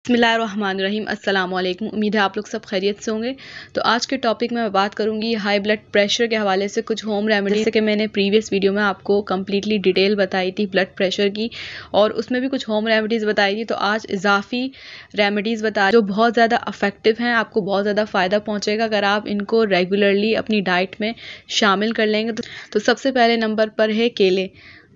बिस्मिल्लाहिर्रहमानिर्रहीम। अस्सलाम वालेकुम। उम्मीद है आप लोग सब खैरियत से होंगे। तो आज के टॉपिक में मैं बात करूंगी हाई ब्लड प्रेशर के हवाले से कुछ होम रेमेडी। जैसे कि मैंने प्रीवियस वीडियो में आपको कम्प्लीटली डिटेल बताई थी ब्लड प्रेशर की, और उसमें भी कुछ होम रेमेडीज़ बताई थी। तो आज इजाफी रेमेडीज़ बता जो बहुत ज़्यादा अफेक्टिव हैं, आपको बहुत ज़्यादा फ़ायदा पहुँचेगा अगर आप इनको रेगुलरली अपनी डाइट में शामिल कर लेंगे। तो सबसे पहले नंबर पर है केले।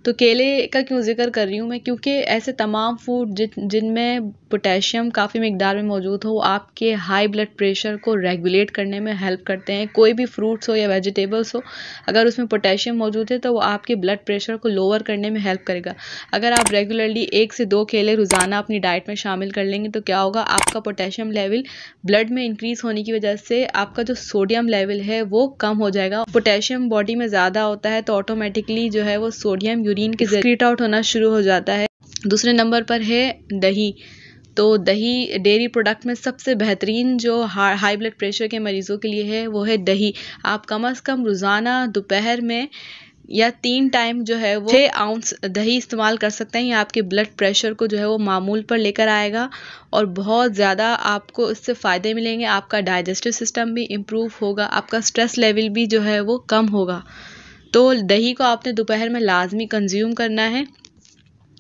तो केले का क्यों जिक्र कर रही हूँ मैं, क्योंकि ऐसे तमाम फूड जिनमें पोटेशियम काफ़ी मिकदार में मौजूद हो, आपके हाई ब्लड प्रेशर को रेगुलेट करने में हेल्प करते हैं। कोई भी फ्रूट्स हो या वेजिटेबल्स हो, अगर उसमें पोटेशियम मौजूद है तो वो आपके ब्लड प्रेशर को लोअर करने में हेल्प करेगा। अगर आप रेगुलरली 1 से 2 केले रोज़ाना अपनी डाइट में शामिल कर लेंगे तो क्या होगा, आपका पोटेशियम लेवल ब्लड में इंक्रीज़ होने की वजह से आपका जो सोडियम लेवल है वो कम हो जाएगा। पोटेशियम बॉडी में ज़्यादा होता है तो ऑटोमेटिकली जो है वो सोडियम यूरिन के एक्सक्रीट आउट होना शुरू हो जाता है। दूसरे नंबर पर है दही। तो दही डेयरी प्रोडक्ट में सबसे बेहतरीन जो हाई ब्लड प्रेशर के मरीज़ों के लिए है वो है दही। आप कम से कम रोज़ाना दोपहर में या 3 टाइम जो है वो 6 आउंस दही इस्तेमाल कर सकते हैं। ये आपके ब्लड प्रेशर को जो है वो मामूल पर लेकर आएगा और बहुत ज़्यादा आपको इससे फ़ायदे मिलेंगे। आपका डाइजेस्टिव सिस्टम भी इम्प्रूव होगा, आपका स्ट्रेस लेवल भी जो है वो कम होगा। तो दही को आपने दोपहर में लाजमी कंज्यूम करना है।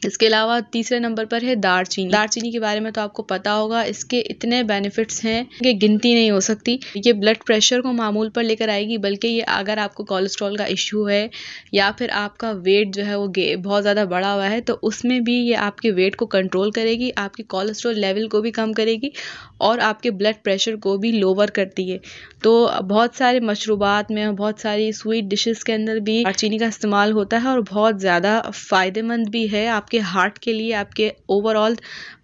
इसके अलावा तीसरे नंबर पर है दालचीनी। दालचीनी के बारे में तो आपको पता होगा, इसके इतने बेनिफिट्स हैं कि गिनती नहीं हो सकती। ये ब्लड प्रेशर को मामूल पर लेकर आएगी, बल्कि ये अगर आपको कोलेस्ट्रॉल का इश्यू है या फिर आपका वेट जो है वो बहुत ज़्यादा बढ़ा हुआ है तो उसमें भी ये आपके वेट को कंट्रोल करेगी, आपके कोलेस्ट्रॉल लेवल को भी कम करेगी और आपके ब्लड प्रेशर को भी लोअर करती है। तो बहुत सारे मशरूबात में, बहुत सारी स्वीट डिशेस के अंदर भी दालचीनी का इस्तेमाल होता है और बहुत ज़्यादा फ़ायदेमंद भी है आपके हार्ट के लिए, आपके ओवरऑल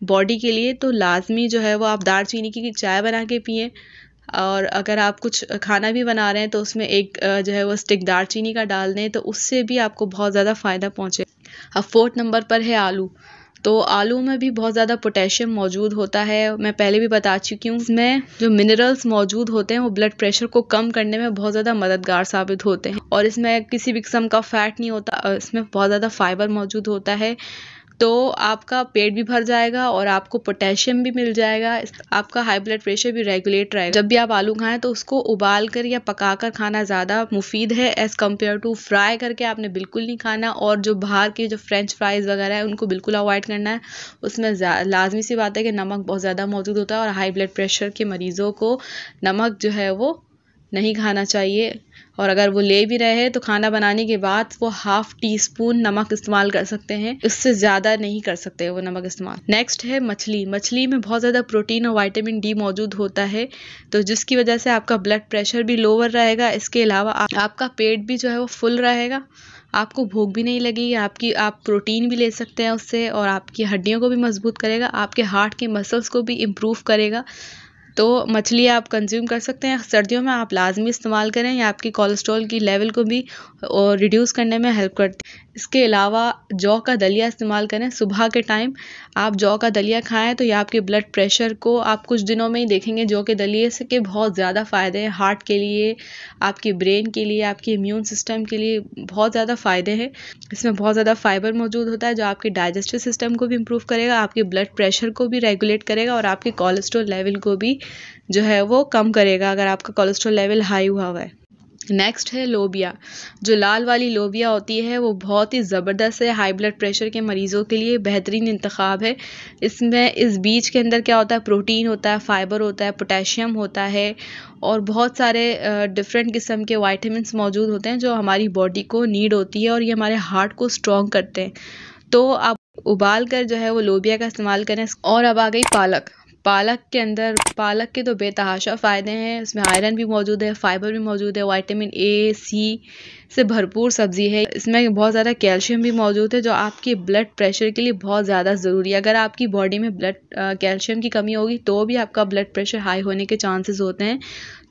बॉडी के लिए। तो लाजमी जो है वो आप दालचीनी की चाय बना के पिएं, और अगर आप कुछ खाना भी बना रहे हैं तो उसमें एक जो है वो स्टिक दालचीनी का डाल दें, तो उससे भी आपको बहुत ज़्यादा फ़ायदा पहुँचे। अब 4th नंबर पर है आलू। तो आलू में भी बहुत ज़्यादा पोटेशियम मौजूद होता है, मैं पहले भी बता चुकी हूँ। इसमें जो मिनरल्स मौजूद होते हैं वो ब्लड प्रेशर को कम करने में बहुत ज़्यादा मददगार साबित होते हैं, और इसमें किसी भी किस्म का फैट नहीं होता, इसमें बहुत ज़्यादा फाइबर मौजूद होता है। तो आपका पेट भी भर जाएगा और आपको पोटेशियम भी मिल जाएगा, आपका हाई ब्लड प्रेशर भी रेगुलेट रहेगा। जब भी आप आलू खाएं तो उसको उबाल कर या पका कर खाना ज़्यादा मुफीद है एज़ कम्पेयर टू फ्राई करके आपने बिल्कुल नहीं खाना। और जो बाहर के जो फ्रेंच फ्राइज़ वगैरह है उनको बिल्कुल अवॉइड करना है। उसमें लाजमी सी बात है कि नमक बहुत ज़्यादा मौजूद होता है, और हाई ब्लड प्रेशर के मरीज़ों को नमक जो है वो नहीं खाना चाहिए। और अगर वो ले भी रहे हैं तो खाना बनाने के बाद वो 1/2 टीस्पून नमक इस्तेमाल कर सकते हैं, इससे ज़्यादा नहीं कर सकते वो नमक इस्तेमाल। नेक्स्ट है मछली। मछली में बहुत ज़्यादा प्रोटीन और विटामिन डी मौजूद होता है, तो जिसकी वजह से आपका ब्लड प्रेशर भी लोअर रहेगा। इसके अलावा आपका पेट भी जो है वो फुल रहेगा, आपको भूख भी नहीं लगेगी, आप प्रोटीन भी ले सकते हैं उससे, और आपकी हड्डियों को भी मजबूत करेगा, आपके हार्ट के मसल्स को भी इम्प्रूव करेगा। तो मछली आप कंज्यूम कर सकते हैं। सर्दियों में आप लाजमी इस्तेमाल करें, या आपकी कोलेस्ट्रॉल की लेवल को भी रिड्यूस करने में हेल्प करती है। इसके अलावा जौ का दलिया इस्तेमाल करें। सुबह के टाइम आप जौ का दलिया खाएं तो यह आपके ब्लड प्रेशर को, आप कुछ दिनों में ही देखेंगे जौ के दलिए से के बहुत ज़्यादा फ़ायदे हैं हार्ट के लिए, आपके ब्रेन के लिए, आपके इम्यून सिस्टम के लिए बहुत ज़्यादा फ़ायदे हैं। इसमें बहुत ज़्यादा फाइबर मौजूद होता है जो आपके डाइजेस्टिव सिस्टम को भी इम्प्रूव करेगा, आपके ब्लड प्रेशर को भी रेगुलेट करेगा और आपके कोलेस्ट्रॉल लेवल को भी जो है वो कम करेगा अगर आपका कोलेस्ट्रॉल लेवल हाई हुआ है। नेक्स्ट है लोबिया। जो लाल वाली लोबिया होती है वो बहुत ही ज़बरदस्त है, हाई ब्लड प्रेशर के मरीज़ों के लिए बेहतरीन इंतखाब है। इसमें इस बीज के अंदर क्या होता है, प्रोटीन होता है, फाइबर होता है, पोटेशियम होता है, और बहुत सारे डिफरेंट किस्म के वाइटामिन्स मौजूद होते हैं जो हमारी बॉडी को नीड होती है, और ये हमारे हार्ट को स्ट्रॉन्ग करते हैं। तो आप उबाल कर जो है वो लोबिया का इस्तेमाल करें। और अब आ गई पालक। पालक के तो बेतहाशा फ़ायदे हैं, इसमें आयरन भी मौजूद है, फाइबर भी मौजूद है, विटामिन ए, सी से भरपूर सब्ज़ी है। इसमें बहुत ज़्यादा कैल्शियम भी मौजूद है जो आपके ब्लड प्रेशर के लिए बहुत ज़्यादा ज़रूरी है। अगर आपकी बॉडी में कैल्शियम की कमी होगी तो भी आपका ब्लड प्रेशर हाई होने के चांसेस होते हैं।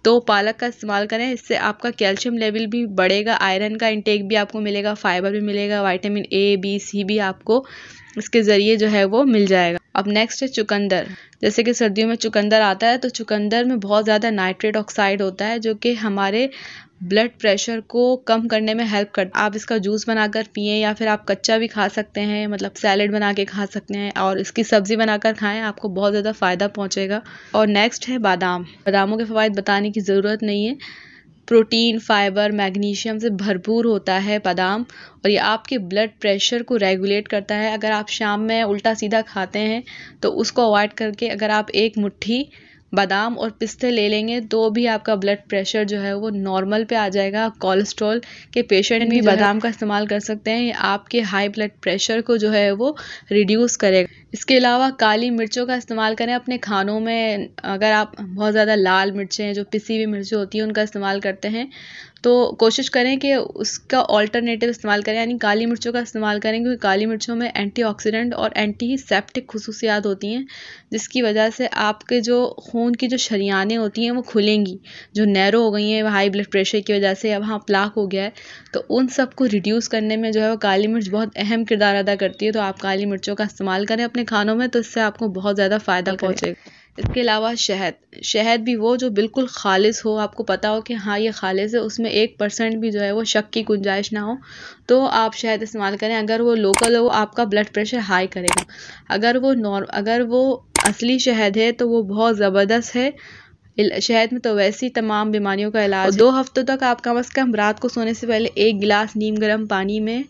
तो पालक का इस्तेमाल करें, इससे आपका कैल्शियम लेवल भी बढ़ेगा, आयरन का इंटेक भी आपको मिलेगा, फाइबर भी मिलेगा, विटामिन ए, बी, सी भी आपको इसके ज़रिए जो है वो मिल जाएगा। अब नेक्स्ट है चुकंदर। जैसे कि सर्दियों में चुकंदर आता है, तो चुकंदर में बहुत ज़्यादा नाइट्रेट ऑक्साइड होता है जो कि हमारे ब्लड प्रेशर को कम करने में हेल्प करता है। आप इसका जूस बनाकर पिएं या फिर आप कच्चा भी खा सकते हैं, मतलब सैलेड बना के खा सकते हैं और इसकी सब्ज़ी बनाकर खाएं, आपको बहुत ज़्यादा फ़ायदा पहुंचेगा। और नेक्स्ट है बादाम। बादामों के फ़वाइद बताने की ज़रूरत नहीं है। प्रोटीन, फाइबर, मैग्नीशियम से भरपूर होता है बादाम और ये आपके ब्लड प्रेशर को रेगुलेट करता है। अगर आप शाम में उल्टा सीधा खाते हैं तो उसको अवॉइड करके अगर आप एक मुट्ठी बादाम और पिस्ते ले लेंगे तो भी आपका ब्लड प्रेशर जो है वो नॉर्मल पे आ जाएगा। कोलेस्ट्रॉल के पेशेंट भी बादाम का इस्तेमाल कर सकते हैं। ये आपके हाई ब्लड प्रेशर को जो है वो रिड्यूस करेगा। इसके अलावा काली मिर्चों का इस्तेमाल करें अपने खानों में। अगर आप बहुत ज़्यादा लाल मिर्चें, जो पिसी हुई मिर्चें होती हैं, उनका इस्तेमाल करते हैं तो कोशिश करें कि उसका ऑल्टरनेटिव इस्तेमाल करें, यानी काली मिर्चों का इस्तेमाल करें, क्योंकि काली मिर्चों में एंटीऑक्सीडेंट और एंटीसेप्टिक खुसूसियात होती हैं, जिसकी वजह से आपके जो खून की जो शरियानें होती हैं वो खुलेंगी, जो नैरो हो गई हैं हाई ब्लड प्रेशर की वजह से, अब वहाँ प्लाक हो गया है, तो उन सब को रिड्यूस करने में जो है वो काली मिर्च बहुत अहम किरदार अदा करती है। तो आप काली मिर्चों का इस्तेमाल करें अपने खानों में, तो इससे आपको बहुत ज़्यादा फ़ायदा पहुँचेगा। इसके अलावा शहद भी वो जो बिल्कुल खालिस हो, आपको पता हो कि हाँ ये खालिस है, उसमें 1% भी जो है वो शक की गुंजाइश ना हो, तो आप शहद इस्तेमाल करें। अगर वो लोकल हो, आपका ब्लड प्रेशर हाई करेगा। अगर वो असली शहद है तो वो बहुत ज़बरदस्त है। शहद में तो वैसी तमाम बीमारियों का इलाज। 2 हफ्तों तक आप कम से कम रात को सोने से पहले 1 गिलास नीम गर्म पानी में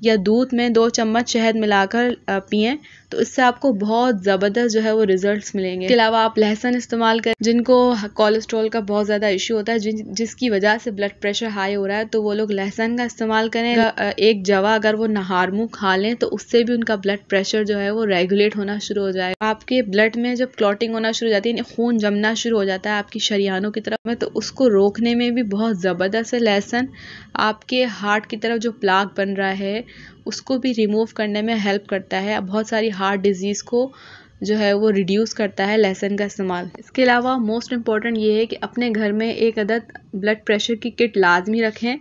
या दूध में 2 चम्मच शहद मिलाकर पिएं, तो इससे आपको बहुत ज़बरदस्त जो है वो रिजल्ट्स मिलेंगे। इसके अलावा आप लहसुन इस्तेमाल करें। जिनको कोलेस्ट्रॉल का बहुत ज़्यादा इश्यू होता है, जिसकी वजह से ब्लड प्रेशर हाई हो रहा है, तो वो लोग लहसुन का इस्तेमाल करें। एक जवा अगर वो नहार मुँह खा लें तो उससे भी उनका ब्लड प्रेशर जो है वो रेगुलेट होना शुरू हो जाएगा। आपके ब्लड में जब क्लॉटिंग होना शुरू हो जाती है, खून जमना शुरू हो जाता है आपकी शरियानों की तरफ में, तो उसको रोकने में भी बहुत ज़बरदस्त है लहसुन। आपके हार्ट की तरफ जो प्लाक बन रहा है उसको भी रिमूव करने में हेल्प करता है। बहुत सारी हार्ट डिजीज़ को जो है वो रिड्यूस करता है लहसुन का इस्तेमाल। इसके अलावा मोस्ट इम्पॉर्टेंट ये है कि अपने घर में एक अदद ब्लड प्रेशर की किट लाजमी रखें।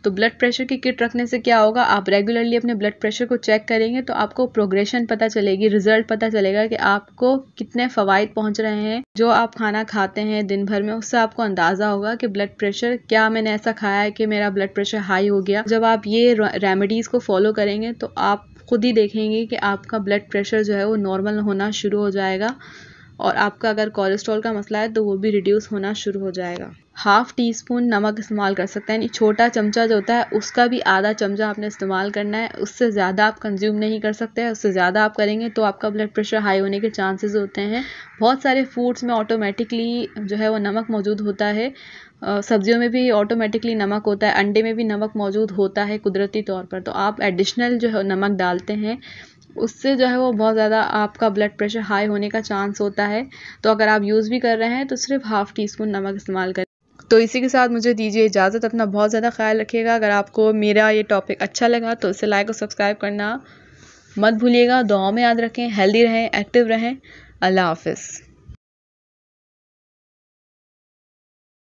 तो ब्लड प्रेशर की किट रखने से क्या होगा, आप रेगुलरली अपने ब्लड प्रेशर को चेक करेंगे तो आपको प्रोग्रेशन पता चलेगी, रिजल्ट पता चलेगा कि आपको कितने फ़वाइद पहुंच रहे हैं। जो आप खाना खाते हैं दिन भर में, उससे आपको अंदाज़ा होगा कि ब्लड प्रेशर, क्या मैंने ऐसा खाया है कि मेरा ब्लड प्रेशर हाई हो गया। जब आप ये रेमेडीज़ को फॉलो करेंगे तो आप खुद ही देखेंगे कि आपका ब्लड प्रेशर जो है वो नॉर्मल होना शुरू हो जाएगा और आपका अगर कोलेस्ट्रॉल का मसला है तो वो भी रिड्यूस होना शुरू हो जाएगा। 1/2 टीस्पून नमक इस्तेमाल कर सकते हैं, यानी छोटा चमचा जो होता है उसका भी आधा चमचा आपने इस्तेमाल करना है। उससे ज़्यादा आप कंज्यूम नहीं कर सकते हैं, उससे ज़्यादा आप करेंगे तो आपका ब्लड प्रेशर हाई होने के चांसेस होते हैं। बहुत सारे फूड्स में ऑटोमेटिकली जो है वो नमक मौजूद होता है, सब्जियों में भी ऑटोमेटिकली नमक होता है, अंडे में भी नमक मौजूद होता है कुदरती तौर पर, तो आप एडिशनल जो है नमक डालते हैं, उससे जो है वो बहुत ज़्यादा आपका ब्लड प्रेशर हाई होने का चांस होता है। तो अगर आप यूज़ भी कर रहे हैं तो सिर्फ 1/2 टीस्पून नमक इस्तेमाल करें। तो इसी के साथ मुझे दीजिए इजाज़त। अपना बहुत ज़्यादा ख्याल रखिएगा। अगर आपको मेरा ये टॉपिक अच्छा लगा तो इसे लाइक और सब्सक्राइब करना मत भूलिएगा। दुआओं में याद रखें, हेल्दी रहें, एक्टिव रहें। अल्लाह हाफ़िज़।